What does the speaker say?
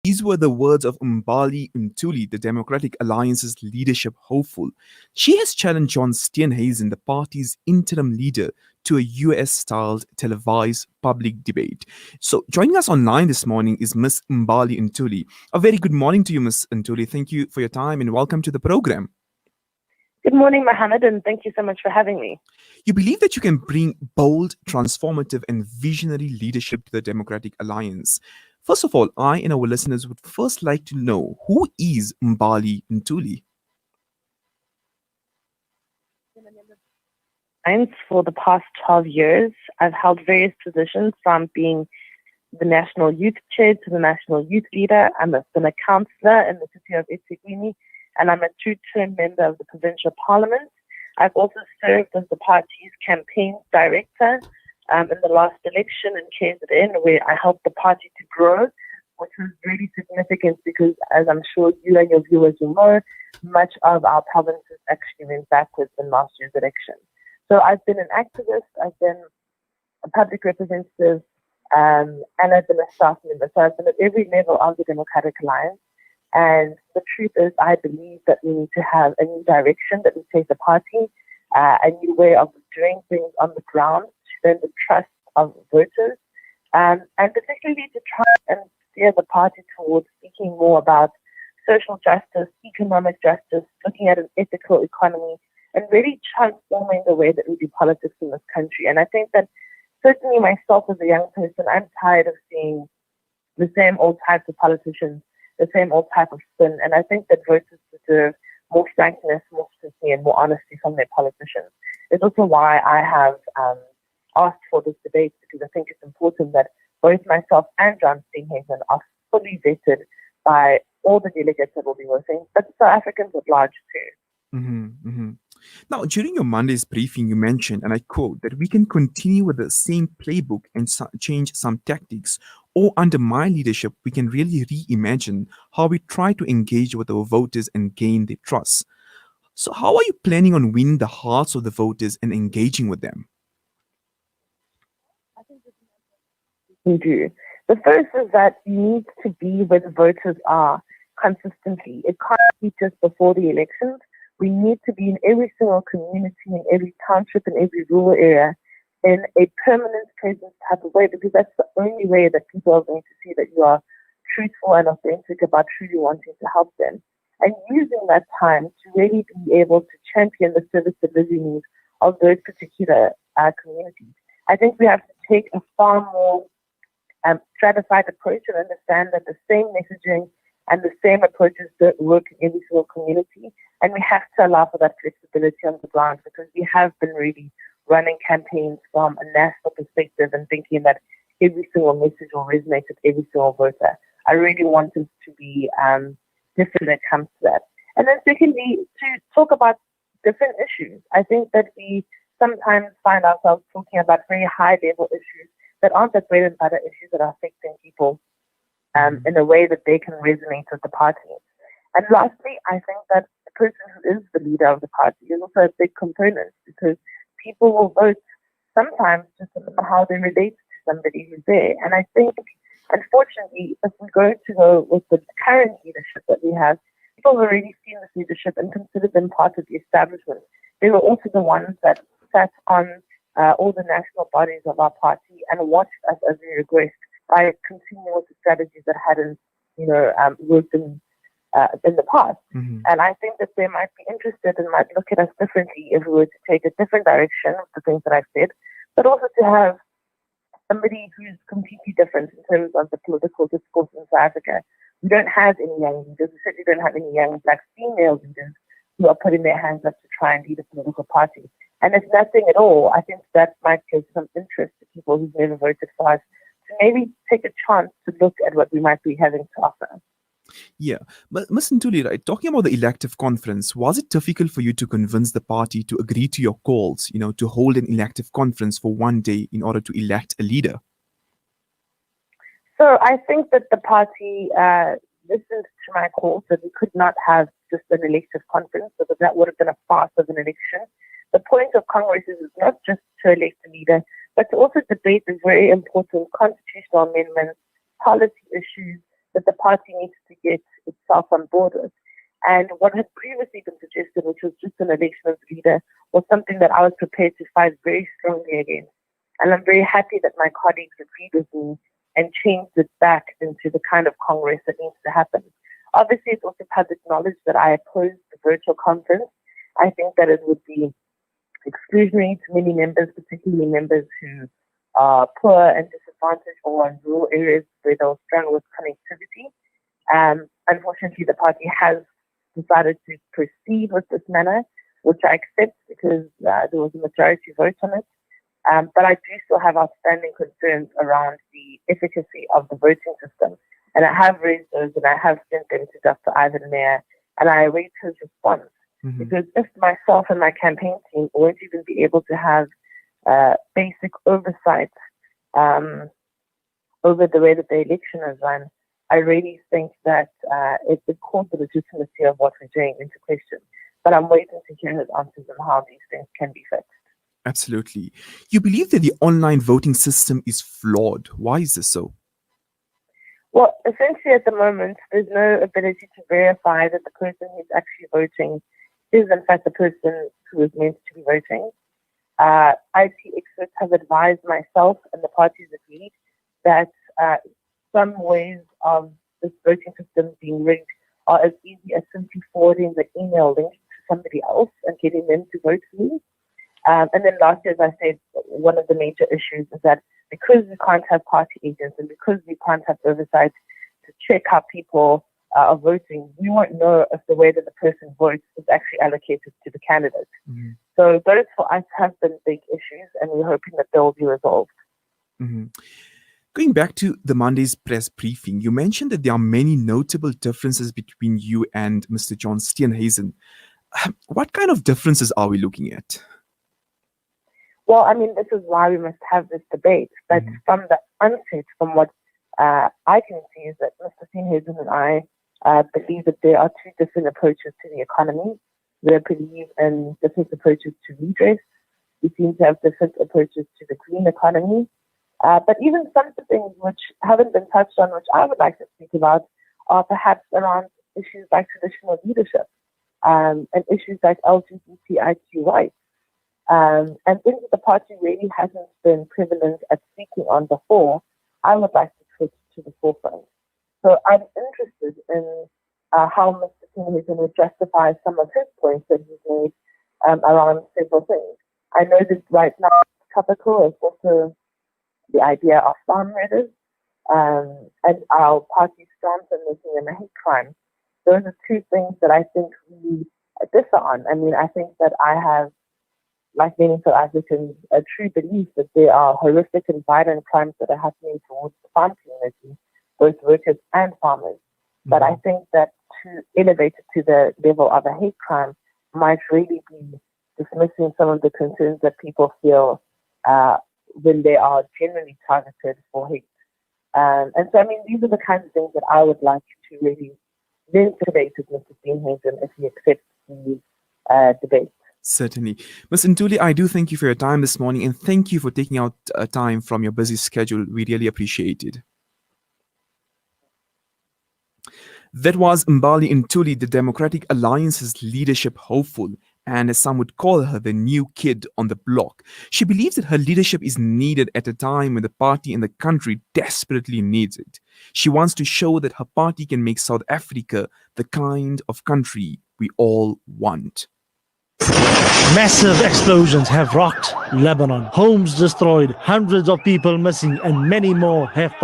These were the words of Mbali Ntuli, the Democratic Alliance's leadership hopeful. She has challenged John Steenhuisen, the party's interim leader, to a US-styled televised public debate. So, joining us online this morning is Miss Mbali Ntuli. A very good morning to you, Miss Ntuli. Thank you for your time and welcome to the program. Good morning, Mohammed, and thank you so much for having me. You believe that you can bring bold, transformative, and visionary leadership to the Democratic Alliance. First of all, I and our listeners would first like to know who is Mbali Ntuli? For the past 12 years, I've held various positions from being the National Youth Chair to the National Youth Leader. Been a councillor in the city of eThekwini, and I'm a two-term member of the Provincial Parliament. I've also served as the party's campaign director in the last election in KZN, where I helped the party to grow, which was really significant because, as I'm sure you and your viewers will know, much of our provinces actually went backwards in last year's election. So I've been an activist, I've been a public representative, and I've been a staff member. So I've been at every level of the Democratic Alliance. And the truth is, I believe that we need to have a new direction that we take the party, a new way of doing things on the ground to earn the trust of voters, and particularly to try and steer the party towards speaking more about social justice, economic justice, looking at an ethical economy, and really transforming the way that we do politics in this country. And I think that certainly myself as a young person, I'm tired of seeing the same old types of politicians, the same old type of spin. And I think that voters deserve more frankness, more scrutiny, and more honesty from their politicians. It's also why I have asked for this debate, because I think it's important that both myself and John Steenhuisen are fully vetted by all the delegates that will be voting, but South Africans at large too. Now, during your Monday's briefing, you mentioned, and I quote, that we can continue with the same playbook and change some tactics, or under my leadership, we can really reimagine how we try to engage with our voters and gain their trust. So, how are you planning on winning the hearts of the voters and engaging with them? I think this is what we can do. The first is that you need to be where the voters are consistently. It can't be just before the elections. We need to be in every single community, in every township, in every rural area, in a permanent presence type of way, because that's the only way that people are going to see that you are truthful and authentic about truly wanting to help them. And using that time to really be able to champion the service delivery needs of those particular communities. I think we have to take a far more stratified approach and understand that the same messaging and the same approaches don't work in every single community. And we have to allow for that flexibility on the ground, because we have been really running campaigns from a national perspective and thinking that every single message will resonate with every single voter. I really want us to be different when it comes to that. And then secondly, to talk about different issues. I think that we sometimes find ourselves talking about very high-level issues that aren't the bread and butter issues that are affecting people in a way that they can resonate with the party. And lastly, I think that the person who is the leader of the party is also a big component, because people will vote sometimes just on how they relate to somebody who's there. And I think, unfortunately, if we go with the current leadership that we have, people have already seen this leadership and considered them part of the establishment. They were also the ones that sat on all the national bodies of our party and watched us as we regressed by continuing with the strategies that hadn't, worked in the past. Mm-hmm. And I think that they might be interested and might look at us differently if we were to take a different direction with the things that I've said, but also to have somebody who's completely different in terms of the political discourse in South Africa. We don't have any young leaders. We certainly don't have any young black female leaders who are putting their hands up to try and lead a political party. And if nothing at all, I think that might give some interest to people who've never voted for us to maybe take a chance to look at what we might be having to offer. Yeah, but Ms. Ntuli, right, talking about the elective conference, was it difficult for you to convince the party to agree to your calls, to hold an elective conference for one day in order to elect a leader? So I think that the party listened to my calls that we could not have just an elective conference, because that would have been a farce of an election. The point of Congress is not just to elect a leader, but to also debate the very important constitutional amendments, policy issues, that the party needs to get itself on board with. And what had previously been suggested, which was just an election of the leader, was something that I was prepared to fight very strongly against. And I'm very happy that my colleagues agreed with me and changed it back into the kind of Congress that needs to happen. Obviously, it's also public knowledge that I opposed the virtual conference. I think that it would be exclusionary to many members, particularly members who are poor and disadvantaged or in rural areas where they'll struggle with connectivity. Unfortunately, the party has decided to proceed with this manner, which I accept because there was a majority vote on it. But I do still have outstanding concerns around the efficacy of the voting system. And I have raised those and I have sent them to Dr. Ivan Mayer, and I await his response. Mm-hmm. Because if myself and my campaign team won't even be able to have basic oversight over the way that the election is run, I really think that it calls the legitimacy of what we're doing into question. But I'm waiting to hear his answers on how these things can be fixed. Absolutely. You believe that the online voting system is flawed. Why is this so? Well, essentially at the moment, there's no ability to verify that the person who's actually voting is in fact the person who is meant to be voting. IT experts have advised myself and the parties agreed that some ways of this voting system being rigged are as easy as simply forwarding the email link to somebody else and getting them to vote for you. And then lastly, as I said, one of the major issues is that because we can't have party agents and because we can't have oversight to check how people are voting, we won't know if the way that the person votes is actually allocated to the candidate. Mm-hmm. So those for us have been big issues, and we're hoping that they will be resolved. Mm-hmm. Going back to the Monday's press briefing, you mentioned that there are many notable differences between you and Mr. John Steenhuisen. What kind of differences are we looking at? Well, I mean, this is why we must have this debate. But from the onset, from what I can see, is that Mr. Steenhuisen and I believe that there are two different approaches to the economy. We believe in different approaches to redress. We seem to have different approaches to the green economy. But even some things which haven't been touched on, which I would like to speak about, are perhaps around issues like traditional leadership and issues like LGBTIQ rights. And things that the party really hasn't been prevalent at speaking on before, I would like to put to the forefront. So I'm interested in how Mr. Steenhuisen would justify some of his points that he's made around several things. I know that right now topical is also the idea of farm raiders and our party's stance on making them a hate crime. Those are two things that I think we differ on. I mean, I think that I have, like many South Africans, a true belief that there are horrific and violent crimes that are happening towards the farm community, both workers and farmers. Mm-hmm. But I think that to elevate it to the level of a hate crime might really be dismissing some of the concerns that people feel when they are generally targeted for hate. And so, I mean, these are the kinds of things that I would like to really then debate with Mr. Steenhuisen if he accepts the debate. Certainly. Ms. Ntuli, I do thank you for your time this morning, and thank you for taking out time from your busy schedule. We really appreciate it. That was Mbali Ntuli, the Democratic Alliance's leadership hopeful, and as some would call her, the new kid on the block. She believes that her leadership is needed at a time when the party and the country desperately needs it. She wants to show that her party can make South Africa the kind of country we all want. Massive explosions have rocked Lebanon. Homes destroyed, hundreds of people missing, and many more have passed